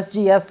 SGS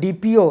DPO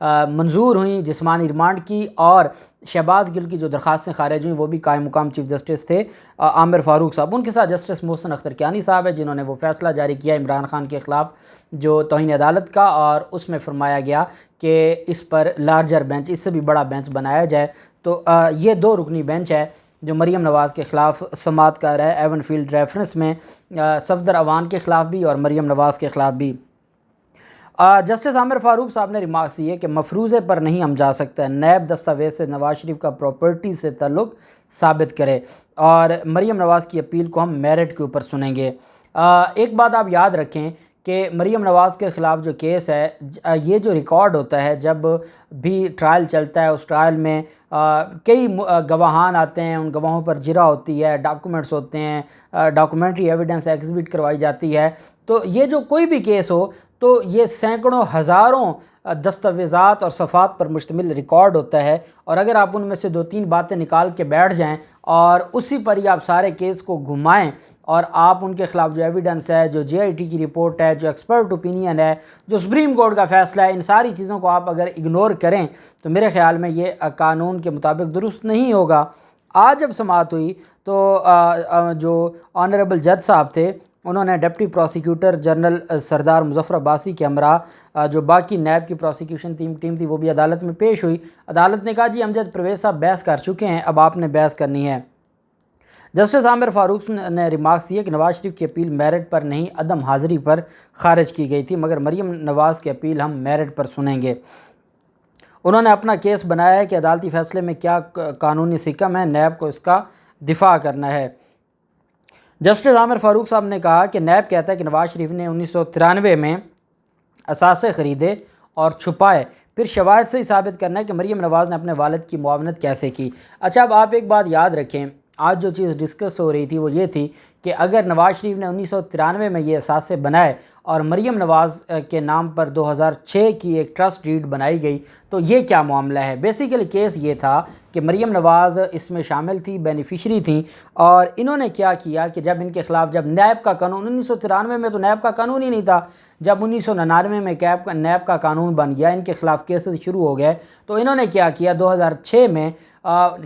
منظور ہوئیں جسمانی remand کی، اور شہباز گل کی جو درخواستیں خارج ہوئیں وہ بھی قائم مقام چیف جسٹس تھے عامر فاروق صاحب، ان کے ساتھ جسٹس محسن اختر کیانی صاحب ہے جنہوں نے وہ فیصلہ جاری کیا عمران خان کے خلاف جو توہین عدالت کا، اور اس میں فرمایا گیا کہ اس پر لارجر بینچ، اس سے بھی بڑا بینچ بنایا جائے۔ تو یہ 2 رکنی بینچ ہے جو مریم نواز کے خلاف سماعت کر رہا ہے ایون فیلڈ ریفرنس میں، صفدر اوان کے خلاف بھی اور مریم نواز کے خلاف بھی۔ جسٹس عامر فاروق صاحب نے ریمارکس دیے کہ مفروضے پر نہیں ہم جا سکتے، نیب دستاویز سے نواز شریف کا پراپرٹی سے تعلق ثابت کرے، اور مریم نواز کی اپیل کو ہم میرٹ کے اوپر سنیں گے۔ ایک بات آپ یاد رکھیں کہ مریم نواز کے خلاف جو کیس ہے، یہ جو ریکارڈ ہوتا ہے جب بھی ٹرائل چلتا ہے، اس ٹرائل میں کئی گواہان آتے ہیں، ان گواہوں پر جرح ہوتی ہے، ڈاکومنٹس ہوتے ہیں، ڈاکومنٹری ایویڈنس ایگزیبٹ کروائی جاتی ہے۔ تو یہ جو کوئی بھی کیس ہو تو یہ سینکڑوں ہزاروں دستاویزات اور صفحات پر مشتمل ریکارڈ ہوتا ہے، اور اگر آپ ان میں سے 2-3 باتیں نکال کے بیٹھ جائیں اور اسی پر ہی آپ سارے کیس کو گھمائیں، اور آپ ان کے خلاف جو ایویڈنس ہے، جو JIT کی رپورٹ ہے، جو ایکسپرٹ اوپینین ہے، جو سپریم کورٹ کا فیصلہ ہے، ان ساری چیزوں کو آپ اگر اگنور کریں تو میرے خیال میں یہ قانون کے مطابق درست نہیں ہوگا۔ آج جب سماعت ہوئی تو جو آنریبل جج صاحب تھے انہوں نے ڈپٹی پروسیکیوٹر جنرل سردار مظفر عباسی کے ہمراہ جو باقی نیب کی پروسیکیوشن ٹیم تھی وہ بھی عدالت میں پیش ہوئی۔ عدالت نے کہا جی امجد پرویز صاحب بحث کر چکے ہیں، اب آپ نے بحث کرنی ہے۔ جسٹس عامر فاروق نے ریمارکس دیے کہ نواز شریف کی اپیل میرٹ پر نہیں عدم حاضری پر خارج کی گئی تھی، مگر مریم نواز کی اپیل ہم میرٹ پر سنیں گے۔ انہوں نے اپنا کیس بنایا ہے کہ عدالتی فیصلے میں کیا قانونی سکم ہے، نیب کو اس کا دفاع کرنا ہے۔ جسٹس عامر فاروق صاحب نے کہا کہ نیب کہتا ہے کہ نواز شریف نے 1993 میں اثاثے خریدے اور چھپائے، پھر شواہد سے ہی ثابت کرنا ہے کہ مریم نواز نے اپنے والد کی معاونت کیسے کی۔ اچھا اب آپ ایک بات یاد رکھیں، آج جو چیز ڈسکس ہو رہی تھی وہ یہ تھی کہ اگر نواز شریف نے 1993 میں یہ اثاثے بنائے اور مریم نواز کے نام پر 2006 کی ایک ٹرسٹ ڈیڈ بنائی گئی تو یہ کیا معاملہ ہے۔ بیسیکلی کیس یہ تھا کہ مریم نواز اس میں شامل تھی، بینیفیشری تھیں، اور انہوں نے کیا کیا کہ جب ان کے خلاف جب نیب کا قانون 1993 میں تو نیب کا قانون ہی نہیں تھا، جب 1999 میں نیب کا قانون بن گیا، ان کے خلاف کیسز شروع ہو گئے، تو انہوں نے کیا کیا 2006 میں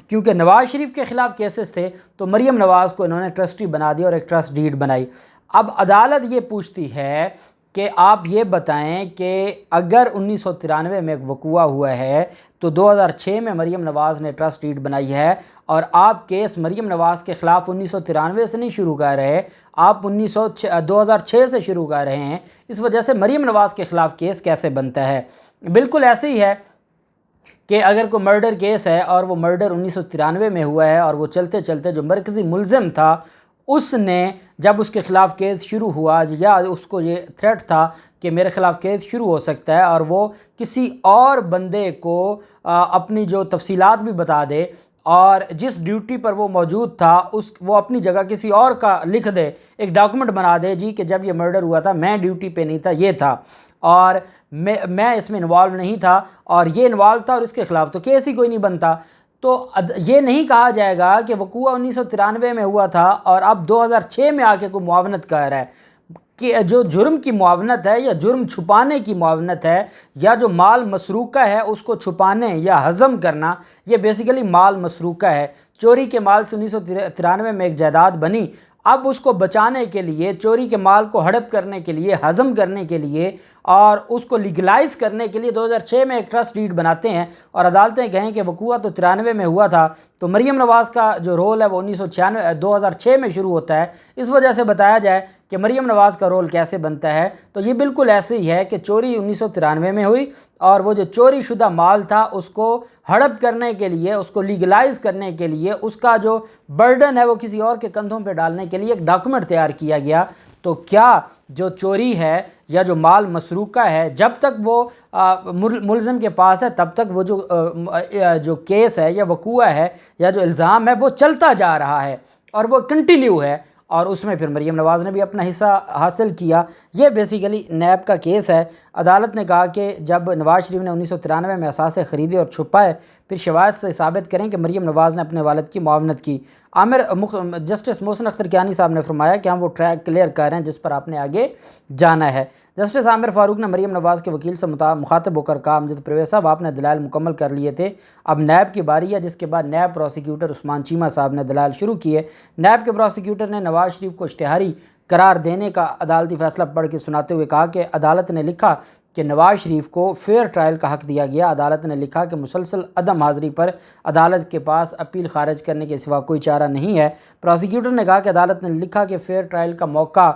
کیونکہ نواز شریف کے خلاف کیسز تھے تو مریم نواز کو انہوں نے ٹرسٹی بنا دیا اور ایک ٹرسٹ ڈیڈ بنائی۔ اب عدالت یہ پوچھتی ہے کہ آپ یہ بتائیں کہ اگر 1993 میں ایک وقوع ہوا ہے تو 2006 میں مریم نواز نے ٹرسٹ ڈیڈ بنائی ہے، اور آپ کیس مریم نواز کے خلاف 1993 سے نہیں شروع کر رہے، آپ 2006 سے شروع کر رہے ہیں، اس وجہ سے مریم نواز کے خلاف کیس کیسے بنتا ہے۔ بالکل ایسے ہی ہے کہ اگر کوئی مرڈر کیس ہے اور وہ مرڈر 1993 میں ہوا ہے اور وہ چلتے چلتے جو مرکزی ملزم تھا اس نے جب اس کے خلاف کیس شروع ہوا یا اس کو یہ تھریٹ تھا کہ میرے خلاف کیس شروع ہو سکتا ہے اور وہ کسی اور بندے کو اپنی جو تفصیلات بھی بتا دے اور جس ڈیوٹی پر وہ موجود تھا وہ اپنی جگہ کسی اور کا لکھ دے، ایک ڈاکومنٹ بنا دے جی کہ جب یہ مرڈر ہوا تھا میں ڈیوٹی پہ نہیں تھا، یہ تھا اور میں اس میں انوالو نہیں تھا اور یہ انوالو تھا اور اس کے خلاف تو کیس ہی کوئی نہیں بنتا، تو یہ نہیں کہا جائے گا کہ وقوع 1993 میں ہوا تھا اور اب 2006 میں آ کے کوئی معاونت کر رہا ہے کہ جو جرم کی معاونت ہے یا جرم چھپانے کی معاونت ہے یا جو مال مسروقہ ہے اس کو چھپانے یا ہضم کرنا، یہ بیسیکلی مال مسروقہ ہے۔ چوری کے مال سے 1993 میں ایک جائیداد بنی، اب اس کو بچانے کے لیے، چوری کے مال کو ہڑپ کرنے کے لیے، ہضم کرنے کے لیے اور اس کو لیگلائز کرنے کے لیے 2006 میں ایک ٹرسٹ ڈیڈ بناتے ہیں اور عدالتیں کہیں کہ وقوع تو 93 میں ہوا تھا، تو مریم نواز کا جو رول ہے وہ 2006 میں شروع ہوتا ہے۔ اس وجہ سے بتایا جائے کہ مریم نواز کا رول کیسے بنتا ہے تو یہ بالکل ایسے ہی ہے کہ چوری 1993 میں ہوئی اور وہ جو چوری شدہ مال تھا اس کو ہڑپ کرنے کے لیے، اس کو لیگلائز کرنے کے لیے، اس کا جو برڈن ہے وہ کسی اور کے کندھوں پہ ڈالنے کے لیے ایک ڈاکومنٹ تیار کیا گیا۔ تو کیا جو چوری ہے یا جو مال مسروقہ ہے جب تک وہ ملزم کے پاس ہے تب تک وہ جو کیس ہے یا وقوع ہے یا جو الزام ہے وہ چلتا جا رہا ہے اور وہ کنٹینیو ہے، اور اس میں پھر مریم نواز نے بھی اپنا حصہ حاصل کیا۔ یہ بیسیکلی نیب کا کیس ہے۔ عدالت نے کہا کہ جب نواز شریف نے 1993 میں اثاثے خریدے اور چھپائے پھر شواہد سے ثابت کریں کہ مریم نواز نے اپنے والد کی معاونت کی۔ جسٹس محسن اختر کیانی صاحب نے فرمایا کہ ہم وہ ٹریک کلیئر کر رہے ہیں جس پر آپ نے آگے جانا ہے۔ جسٹس عامر فاروق نے مریم نواز کے وکیل سے مخاطب ہو کر کہا، امجد پرویز صاحب آپ نے دلائل مکمل کر لیے تھے، اب نیب کی باری ہے، جس کے بعد نیب پروسیکیوٹر عثمان چیمہ صاحب نے دلائل شروع کیے۔ نیب کے پروسیکیوٹر نے نواز شریف کو اشتہاری قرار دینے کا عدالتی فیصلہ پڑھ کے سناتے ہوئے کہا کہ عدالت نے لکھا کہ نواز شریف کو فیئر ٹرائل کا حق دیا گیا۔ عدالت نے لکھا کہ مسلسل عدم حاضری پر عدالت کے پاس اپیل خارج کرنے کے سوا کوئی چارہ نہیں ہے۔ پروسیکیوٹر نے کہا کہ عدالت نے لکھا کہ فیئر ٹرائل کا موقع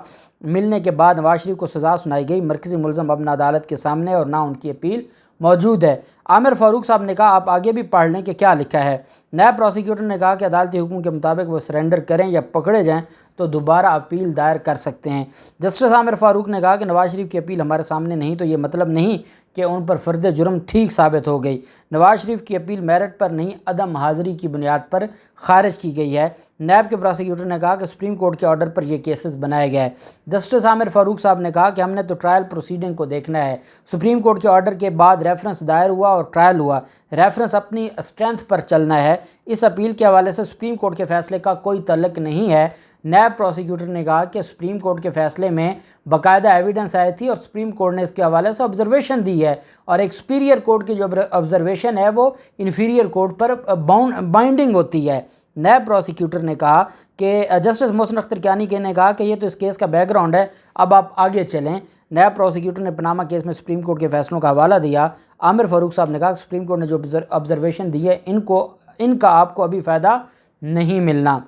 ملنے کے بعد نواز شریف کو سزا سنائی گئی، مرکزی ملزم اب نہ عدالت کے سامنے اور نہ ان کی اپیل موجود ہے۔ عامر فاروق صاحب نے کہا آپ آگے بھی پڑھ لیں کہ کیا لکھا ہے۔ نائب پروسیکیوٹر نے کہا کہ عدالتی حکم کے مطابق وہ سرنڈر کریں یا پکڑے جائیں تو دوبارہ اپیل دائر کر سکتے ہیں۔ جسٹس عامر فاروق نے کہا کہ نواز شریف کی اپیل ہمارے سامنے نہیں تو یہ مطلب نہیں کہ ان پر فرد جرم ٹھیک ثابت ہو گئی۔ نواز شریف کی اپیل میرٹ پر نہیں، عدم حاضری کی بنیاد پر خارج کی گئی ہے۔ نیب کے پروسیکیوٹر نے کہا کہ سپریم کورٹ کے آرڈر پر یہ کیسز بنائے گئے۔ جسٹس عامر فاروق صاحب نے کہا کہ ہم نے تو ٹرائل پروسیڈنگ کو دیکھنا ہے۔ سپریم کورٹ کے آرڈر کے بعد ریفرنس دائر ہوا اور ٹرائل ہوا، ریفرنس اپنی اسٹرینتھ پر چلنا ہے۔ اس اپیل کے حوالے سے سپریم کورٹ کے فیصلے کا کوئی تعلق نہیں ہے۔ نیب پروسیکیوٹر نے کہا کہ سپریم کورٹ کے فیصلے میں باقاعدہ ایویڈنس آئی تھی اور سپریم کورٹ نے اس کے حوالے سے آبزرویشن دی ہے، اور ایک سپیریئر کورٹ کی جو آبزرویشن ہے وہ انفیریئر کورٹ پر بائنڈنگ ہوتی ہے۔ نیب پروسیکیوٹر نے کہا کہ جسٹس محسن اختر کیانی نے کہا کہ یہ تو اس کیس کا بیک گراؤنڈ ہے، اب آپ آگے چلیں۔ نیب پروسیکیوٹر نے پاناما کیس میں سپریم کورٹ کے فیصلوں کا حوالہ دیا۔ عامر فاروق صاحب نے کہا کہ سپریم کورٹ نے جو آبزرویشن دی ہے ان کا آپ کو ابھی فائدہ نہیں ملنا۔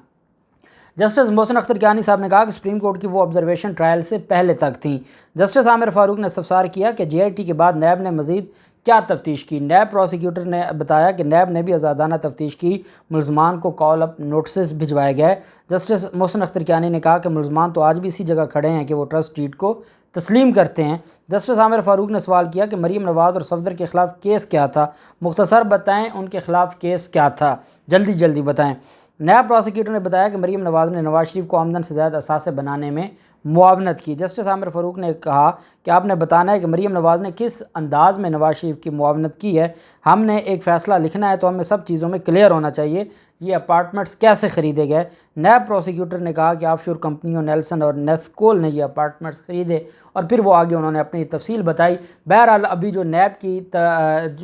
جسٹس محسن اختر کیانی صاحب نے کہا کہ سپریم کورٹ کی وہ آبزرویشن ٹرائل سے پہلے تک تھیں۔ جسٹس عامر فاروق نے استفسار کیا کہ جے آئی ٹی کے بعد نیب نے مزید کیا تفتیش کی۔ نیب پروسیکیوٹر نے بتایا کہ نیب نے بھی آزادانہ تفتیش کی، ملزمان کو کال اپ نوٹسز بھجوائے گئے۔ جسٹس محسن اختر کیانی نے کہا کہ ملزمان تو آج بھی اسی جگہ کھڑے ہیں کہ وہ ٹرسٹ ڈیڈ کو تسلیم کرتے ہیں۔ جسٹس عامر فاروق نے سوال کیا کہ مریم نواز اور صفدر کے خلاف کیس کیا تھا، مختصر بتائیں ان کے خلاف کیس کیا تھا، جلدی بتائیں۔ نیب پروسیکیوٹر نے بتایا کہ مریم نواز نے نواز شریف کو آمدن سے زائد اثاثے بنانے میں معاونت کی۔ جسٹس عامر فاروق نے کہا کہ آپ نے بتانا ہے کہ مریم نواز نے کس انداز میں نواز شریف کی معاونت کی ہے۔ ہم نے ایک فیصلہ لکھنا ہے تو ہمیں سب چیزوں میں کلیئر ہونا چاہیے، یہ اپارٹمنٹس کیسے خریدے گئے۔ نیب پروسیکیوٹر نے کہا کہ آف شور کمپنیوں نیلسن اور نیسکول نے یہ اپارٹمنٹس خریدے، اور پھر وہ آگے انہوں نے اپنی تفصیل بتائی۔ بہرحال ابھی جو نیب کی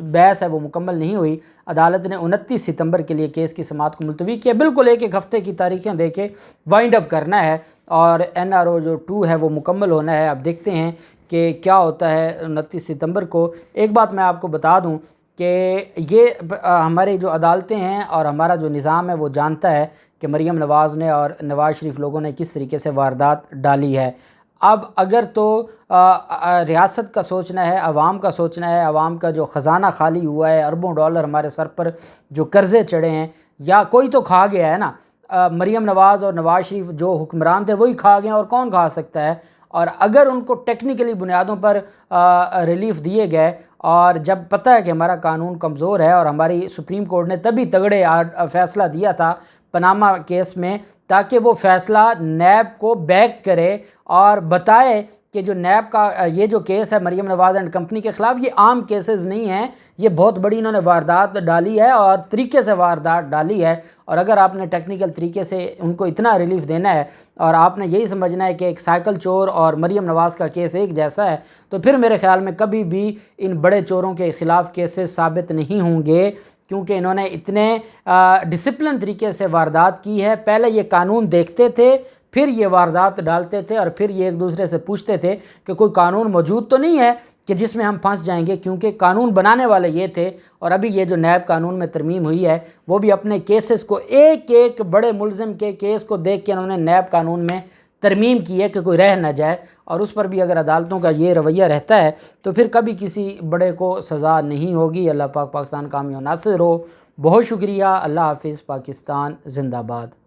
بحث ہے وہ مکمل نہیں ہوئی۔ عدالت نے 29 ستمبر کے لیے کیس کی سماعت کو ملتوی کیا، بالکل ایک ہفتے کی تاریخیں دے کے وائنڈ اپ کرنا ہے، اور NRO جو 2 ہے وہ مکمل ہونا ہے۔ اب دیکھتے ہیں کہ کیا ہوتا ہے 29 ستمبر کو۔ ایک بات میں آپ کو بتا دوں کہ یہ ہماری جو عدالتیں ہیں اور ہمارا جو نظام ہے وہ جانتا ہے کہ مریم نواز نے اور نواز شریف لوگوں نے کس طریقے سے واردات ڈالی ہے۔ اب اگر تو ریاست کا سوچنا ہے، عوام کا سوچنا ہے، عوام کا جو خزانہ خالی ہوا ہے، اربوں ڈالر ہمارے سر پر جو قرضے چڑھے ہیں، یا کوئی تو کھا گیا ہے نا۔ مریم نواز اور نواز شریف جو حکمران تھے وہی کھا گئے، اور کون کھا سکتا ہے۔ اور اگر ان کو ٹیکنیکلی بنیادوں پر ریلیف دیے گئے، اور جب پتہ ہے کہ ہمارا قانون کمزور ہے، اور ہماری سپریم کورٹ نے تبھی تگڑے فیصلہ دیا تھا پاناما کیس میں تاکہ وہ فیصلہ نیب کو بیک کرے اور بتائے کہ جو نیب کا یہ جو کیس ہے مریم نواز اینڈ کمپنی کے خلاف، یہ عام کیسز نہیں ہیں، یہ بہت بڑی انہوں نے واردات ڈالی ہے اور طریقے سے واردات ڈالی ہے۔ اور اگر آپ نے ٹیکنیکل طریقے سے ان کو اتنا ریلیف دینا ہے، اور آپ نے یہی سمجھنا ہے کہ ایک سائیکل چور اور مریم نواز کا کیس ایک جیسا ہے، تو پھر میرے خیال میں کبھی بھی ان بڑے چوروں کے خلاف کیسز ثابت نہیں ہوں گے، کیونکہ انہوں نے اتنے ڈسپلن طریقے سے واردات کی ہے۔ پہلے یہ قانون دیکھتے تھے، پھر یہ واردات ڈالتے تھے، اور پھر یہ ایک دوسرے سے پوچھتے تھے کہ کوئی قانون موجود تو نہیں ہے کہ جس میں ہم پھنس جائیں گے، کیونکہ قانون بنانے والے یہ تھے۔ اور ابھی یہ جو نیب قانون میں ترمیم ہوئی ہے وہ بھی اپنے کیسز کو ایک بڑے ملزم کے کیس کو دیکھ کے انہوں نے نیب قانون میں ترمیم کی ہے کہ کوئی رہ نہ جائے، اور اس پر بھی اگر عدالتوں کا یہ رویہ رہتا ہے تو پھر کبھی کسی بڑے کو سزا نہیں ہوگی۔ اللہ پاک پاکستان کامیاب ناصر ہو۔ بہت شکریہ۔ اللہ حافظ۔ پاکستان زندہ باد۔